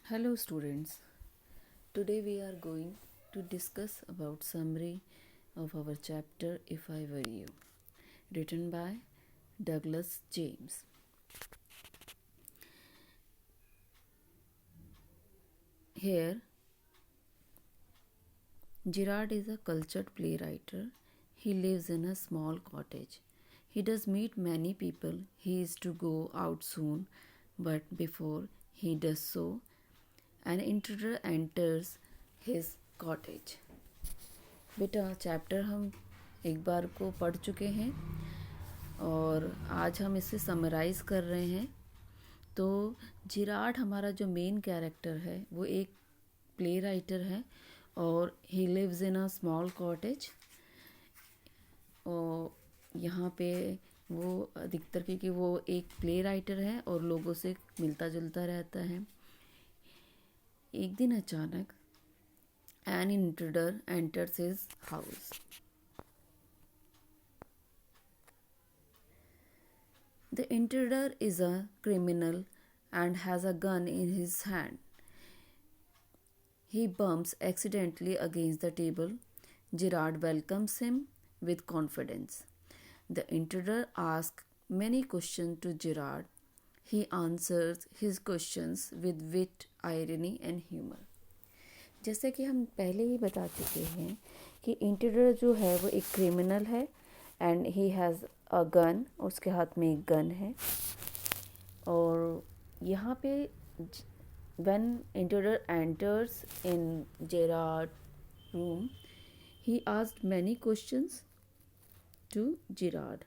Hello students. Today we are going to discuss about summary of our chapter If I Were You, written by Douglas James. Here Gerard is a cultured playwright. He lives in a small cottage. He does meet many people. He is to go out soon, but before he does so, an intruder enters his cottage. बेटा chapter हम एक बार को पढ़ चुके हैं और आज हम इसे समराइज़ कर रहे हैं। तो जिराड हमारा जो मेन कैरेक्टर है वो एक प्ले राइटर है और he lives in a small cottage. और यहाँ पे वो अधिकतर क्योंकि वो एक प्ले राइटर है और लोगों से मिलता जुलता रहता है। एक दिन अचानक an intruder enters his house. The intruder is a criminal and has a gun in his hand. He bumps accidentally against the table. Gerard welcomes him with confidence. The intruder asks many questions to Gerard. He answers his questions with wit, irony and humor. जैसे कि हम पहले ही बता चुके हैं कि intruder जो है वो एक क्रिमिनल है and he has a gun, उसके हाथ में एक गन है। और यहाँ पे when intruder enters in Gerard room he asked many questions to Gerard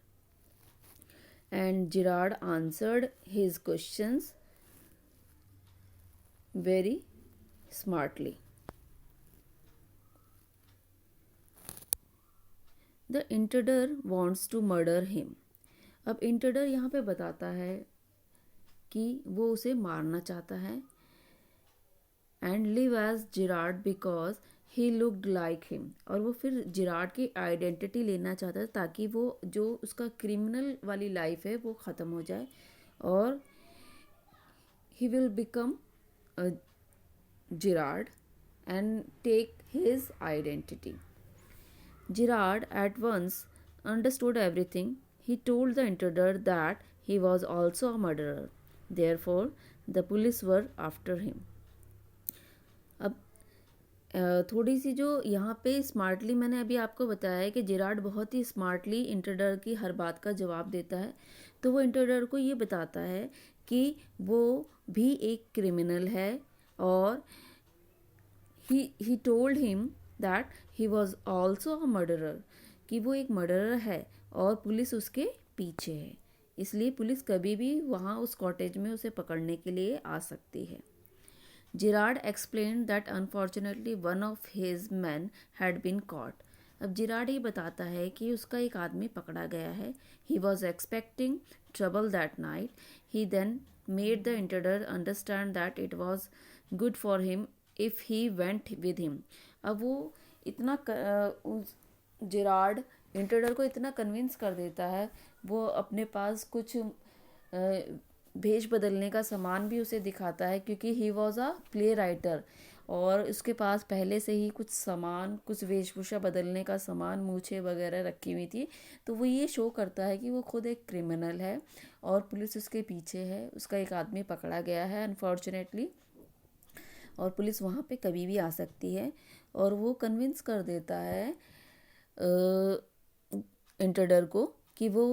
and Gerard answered his questions very smartly. The intruder wants to murder him. अब intruder यहाँ पे बताता है कि वो उसे मारना चाहता है and live as Gerard because he looked like him. और वो फिर जिराड की आइडेंटिटी लेना चाहता है ताकि वो जो उसका क्रिमिनल वाली लाइफ है वो ख़त्म हो जाए और he will become Gerard and take his identity. Gerard at once understood everything. He told the intruder that he was also a murderer. Therefore, the police were after him. अब थोड़ी सी जो यहाँ पे स्मार्टली मैंने अभी आपको बताया है कि जिराड बहुत ही स्मार्टली इंट्रूडर की हर बात का जवाब देता है। तो वो इंट्रूडर को ये बताता है कि वो भी एक क्रिमिनल है और he told him that he was also a murderer, कि वो एक मर्डरर है और पुलिस उसके पीछे है, इसलिए पुलिस कभी भी वहाँ उस कॉटेज में उसे पकड़ने के लिए आ सकती है। Gerard explained that unfortunately one of his men had been caught. अब जिराड ये बताता है कि उसका एक आदमी पकड़ा गया है। He was expecting trouble that night. He then made the intruder understand that it was good for him if he went with him. अब वो इतना जिराड इंट्रूडर को इतना कन्विंस कर देता है, वो अपने पास कुछ भेष बदलने का सामान भी उसे दिखाता है क्योंकि he was a play writer और उसके पास पहले से ही कुछ सामान, कुछ वेशभूषा बदलने का सामान, मूछें वगैरह रखी हुई थी। तो वो ये शो करता है कि वो खुद एक क्रिमिनल है और पुलिस उसके पीछे है। उसका एक आदमी पकड़ा गया है अनफॉर्चुनेटली और पुलिस वहाँ पे कभी भी आ सकती है और वो कन्विंस कर देता है इंट्रूडर को कि वो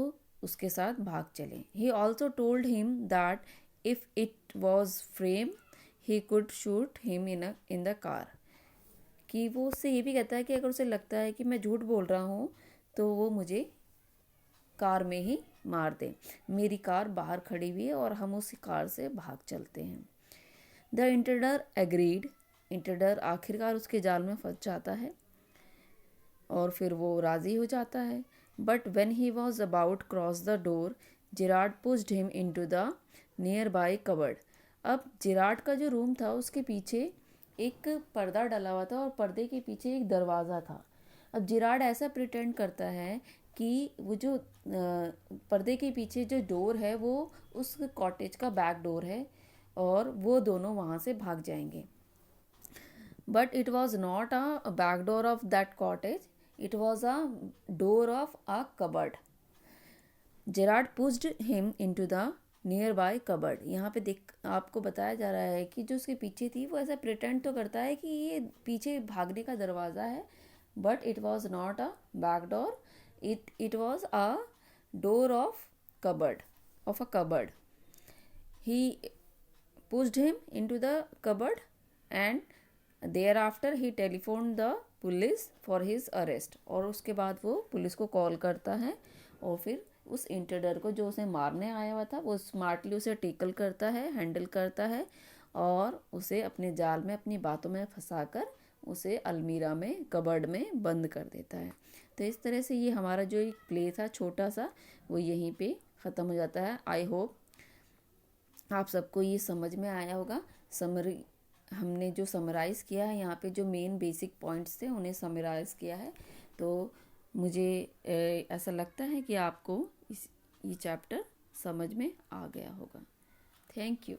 उसके साथ भाग चले। He also told him that if it was frame he could shoot him in the car, कि वो उससे ये भी कहता है कि अगर उसे लगता है कि मैं झूठ बोल रहा हूँ तो वो मुझे कार में ही मार दे। मेरी कार बाहर खड़ी हुई है और हम उस कार से भाग चलते हैं। The intruder agreed. इंट्रूडर आखिरकार उसके जाल में फंस जाता है और फिर वो राज़ी हो जाता है। But when he was about cross the door Gerard pushed him into the near by cupboard. अब जिराड का जो रूम था उसके पीछे एक पर्दा डला हुआ था और पर्दे के पीछे एक दरवाज़ा था। अब जिराड ऐसा प्रिटेंड करता है कि वो जो पर्दे के पीछे जो डोर है वो उस कॉटेज का बैक डोर है और वो दोनों वहाँ से भाग जाएंगे. But it was not a back door of that cottage, it was a door of a cupboard. Gerard pushed him into the nearby cupboard. यहाँ पे देख आपको बताया जा रहा है कि जो उसके पीछे थी वो ऐसा प्रिटेंड तो करता है कि ये पीछे भागने का दरवाज़ा है, but it was not a back door, it was a door of cupboard, of a cupboard. He pushed him into the cupboard and thereafter he telephoned the police for his arrest. और उसके बाद वो police को call करता है और फिर उस इंटरडर को जो उसे मारने आया हुआ था वो स्मार्टली उसे टेकल करता है, हैंडल करता है और उसे अपने जाल में अपनी बातों में फंसाकर उसे अलमीरा में कबर्ड में बंद कर देता है. तो इस तरह से ये हमारा जो एक प्ले था छोटा सा वो यहीं पे ख़त्म हो जाता है. आई होप आप सबको ये समझ में आया होगा. समरी हमने जो समराइज़ किया है यहाँ पे जो मेन बेसिक पॉइंट्स थे उन्हें समराइज़ किया है. तो मुझे ऐसा लगता है कि आपको ये चैप्टर समझ में आ गया होगा. Thank you.